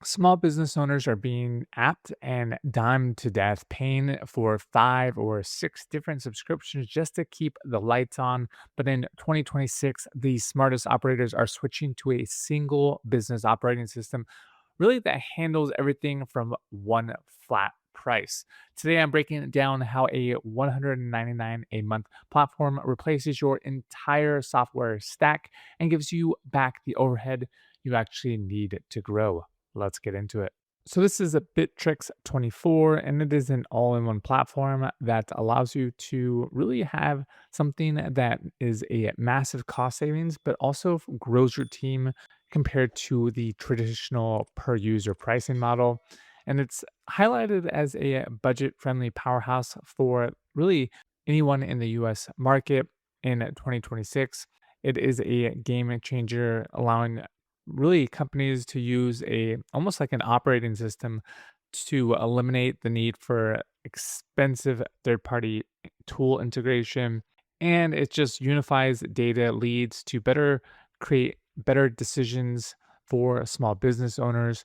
Small business owners are being apped and dimed to death, paying for 5 or 6 different subscriptions just to keep the lights on. But in 2026, the smartest operators are switching to a single business operating system, really that handles everything from one flat price. Today, I'm breaking down how a 199 a month platform replaces your entire software stack and gives you back the overhead you actually need to grow. Let's get into it. So this is a Bitrix24, and it is an all-in-one platform that allows you to really have something that is a massive cost savings, but also grows your team compared to the traditional per user pricing model. And it's highlighted as a budget-friendly powerhouse for really anyone in the US market in 2026. It is a game changer, allowing really companies to use a almost like an operating system to eliminate the need for expensive third party tool integration, and it just unifies data, leads to better create better decisions for small business owners,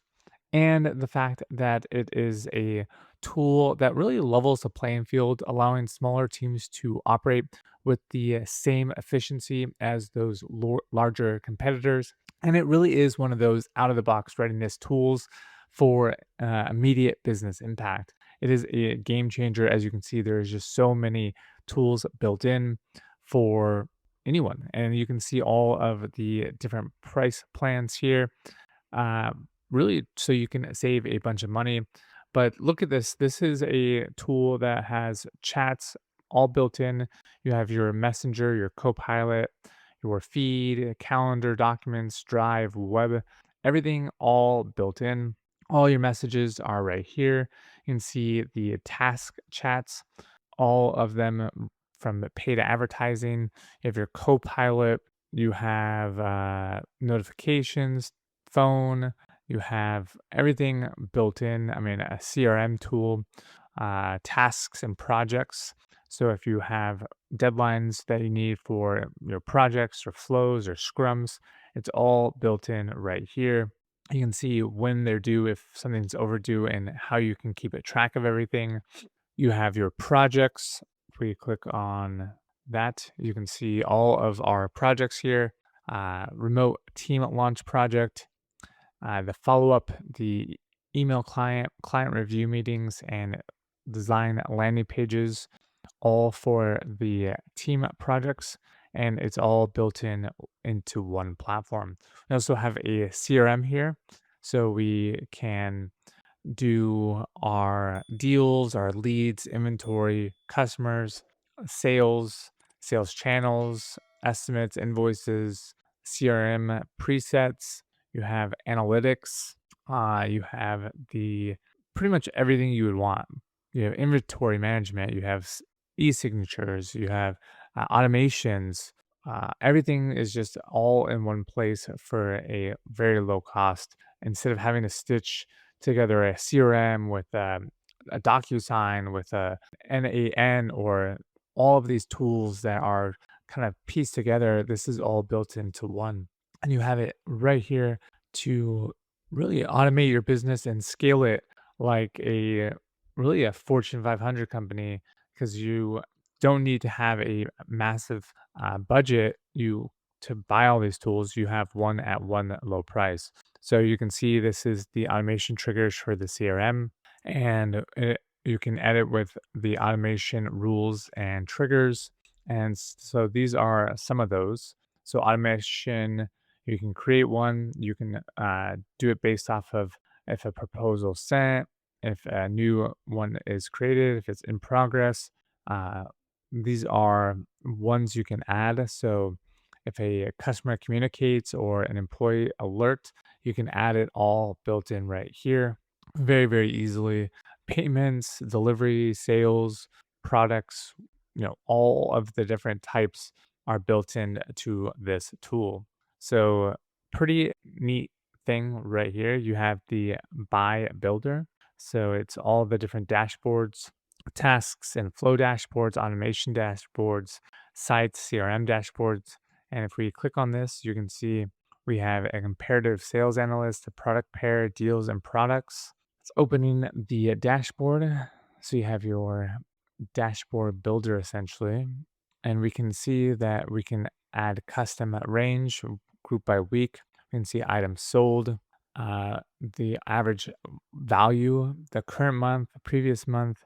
and the fact that it is a tool that really levels the playing field, allowing smaller teams to operate with the same efficiency as those larger competitors. And it really is one of those out of the box readiness tools for immediate business impact. It is a game changer. As you can see, there's just so many tools built in for anyone. And you can see all of the different price plans here, really, so you can save a bunch of money. But look at this. This is a tool that has chats all built in. You have your messenger, your copilot, your feed, calendar, documents, drive, web, everything all built in. All your messages are right here. You can see the task chats, all of them from paid advertising. You have your copilot, you have notifications, phone, you have everything built in. I mean, a CRM tool, tasks and projects. So if you have deadlines that you need for your projects or flows or scrums, it's all built in right here. You can see when they're due, if something's overdue, and how you can keep a track of everything. You have your projects. If we click on that, you can see all of our projects here. Remote team launch project, the follow up, the email client review meetings, and design landing pages, all for the team projects. And it's all built in into one platform. We also have a CRM here, so we can do our deals, our leads, inventory, customers, sales channels, estimates, invoices, CRM presets. You have analytics. You have the pretty much everything you would want. You have inventory management. You have e-signatures. You have automations. Everything is just all in one place for a very low cost. Instead of having to stitch together a CRM with a DocuSign with a NAN or all of these tools that are kind of pieced together. This is all built into one. And you have it right here to really automate your business and scale it like a really a Fortune 500 company, because you don't need to have a massive budget you to buy all these tools. You have one at one low price. So you can see this is the automation triggers for the CRM, and you can edit with the automation rules and triggers. And so these are some of those. So automation, you can create one. You can do it based off of if a proposal sent, if a new one is created, if it's in progress. Uh, these are ones you can add. So if a customer communicates or an employee alert, you can add it all built in right here very, very easily. Payments, delivery, sales, products, all of the different types are built in to this tool. So, pretty neat thing right here. You have the buy builder. So, it's all the different dashboards, tasks and flow dashboards, automation dashboards, sites, CRM dashboards. And if we click on this, you can see We have a comparative sales analyst, a product pair, deals, and products. It's opening the dashboard. So you have your dashboard builder essentially. And we can see that we can add custom range, group by week. We can see items sold, the average value, the current month, the previous month,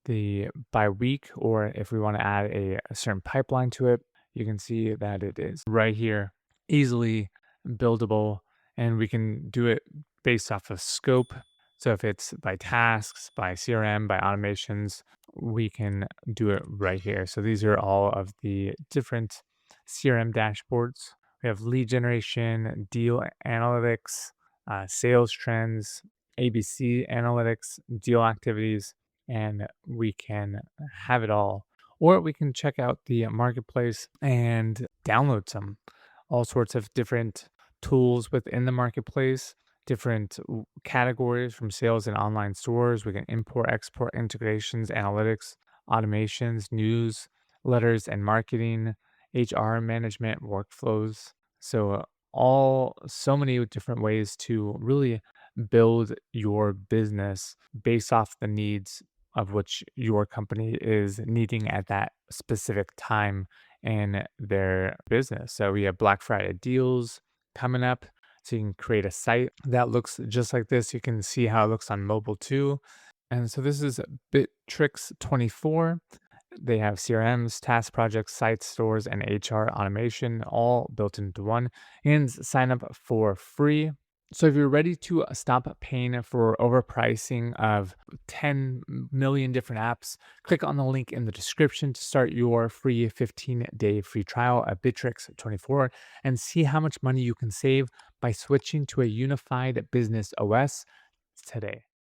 the by week, or if we want to add a certain pipeline to it, you can see that it is right here, easily buildable, and we can do it based off of scope. So if it's by tasks, by CRM, by automations, we can do it right here. So these are all of the different CRM dashboards. We have lead generation, deal analytics, sales trends, ABC analytics, deal activities, and we can have it all. Or we can check out the marketplace and download some all sorts of different tools within the marketplace, different categories from sales and online stores. We can import, export integrations, analytics, automations, news, letters and marketing, HR management, workflows. So all so many different ways to really build your business based off the needs of which your company is needing at that specific time in their business. So we have Black Friday deals coming up. So you can create a site that looks just like this. You can see how it looks on mobile too. And so this is Bitrix24. They have CRMs, task projects, sites, stores, and HR automation all built into one. And sign up for free. So if you're ready to stop paying for overpricing of 10 million different apps, click on the link in the description to start your free 15-day free trial at Bitrix24 and see how much money you can save by switching to a unified business OS today.